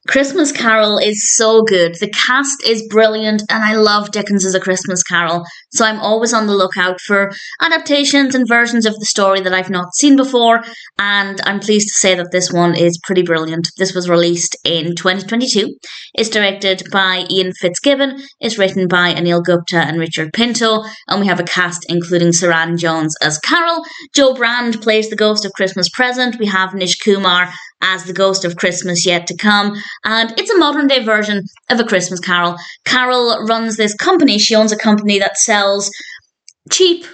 Christmas Carol is so good. The cast is brilliant, and I love Dickens as A Christmas Carol. So I'm always on the lookout for adaptations and versions of the story that I've not seen before. And I'm pleased to say that this one is pretty brilliant. This was released in 2022. It's directed by Ian Fitzgibbon. It's written by Anil Gupta and Richard Pinto. And we have a cast including Suranne Jones as Carol. Joe Brand plays the ghost of Christmas Present. We have Nish Kumar as the ghost of Christmas Yet to Come. And it's a modern day version of A Christmas Carol. Carol runs this company. She owns a company that sells cheap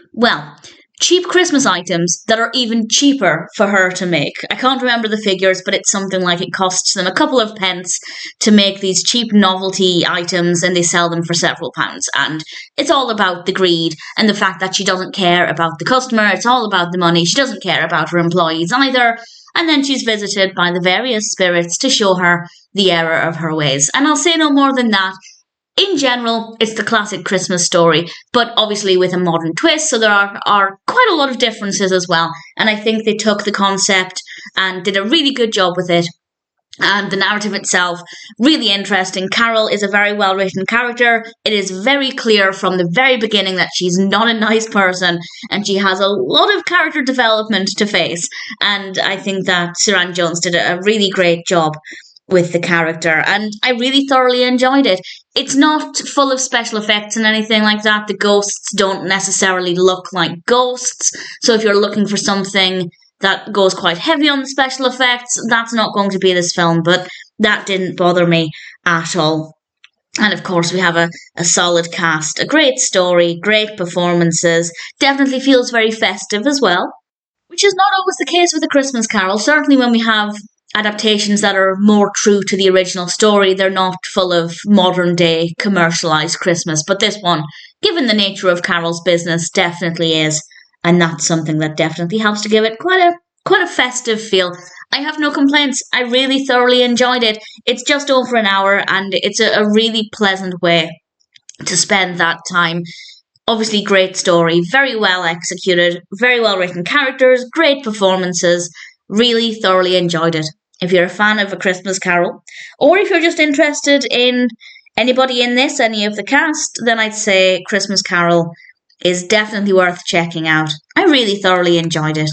Christmas items that are even cheaper for her to make. I can't remember the figures, but it's something like it costs them a couple of pence to make these cheap novelty items, and they sell them for several pounds. And it's all about the greed and the fact that she doesn't care about the customer. It's all about the money. She doesn't care about her employees either. And then she's visited by the various spirits to show her the error of her ways. And I'll say no more than that. In general, it's the classic Christmas story, but obviously with a modern twist, so there are quite a lot of differences as well. And I think they took the concept and did a really good job with it. And the narrative itself, really interesting. Carol is a very well-written character. It is very clear from the very beginning that she's not a nice person, and she has a lot of character development to face. And I think that Suranne Jones did a really great job with the character, and I really thoroughly enjoyed it. It's not full of special effects and anything like that. The ghosts don't necessarily look like ghosts, so if you're looking for something that goes quite heavy on the special effects, that's not going to be this film, but that didn't bother me at all. And of course, we have a solid cast, a great story, great performances, definitely feels very festive as well, which is not always the case with A Christmas Carol. Certainly when we have adaptations that are more true to the original story, they're not full of modern day commercialized Christmas. But this one, given the nature of Carol's business, definitely is. And that's something that definitely helps to give it quite a festive feel. I have no complaints. I really thoroughly enjoyed it. It's just over an hour, and it's a really pleasant way to spend that time. Obviously, great story, very well executed, very well written characters, great performances. Really thoroughly enjoyed it. If you're a fan of A Christmas Carol, or if you're just interested in anybody in this, any of the cast, then I'd say Christmas Carol is definitely worth checking out. I really thoroughly enjoyed it.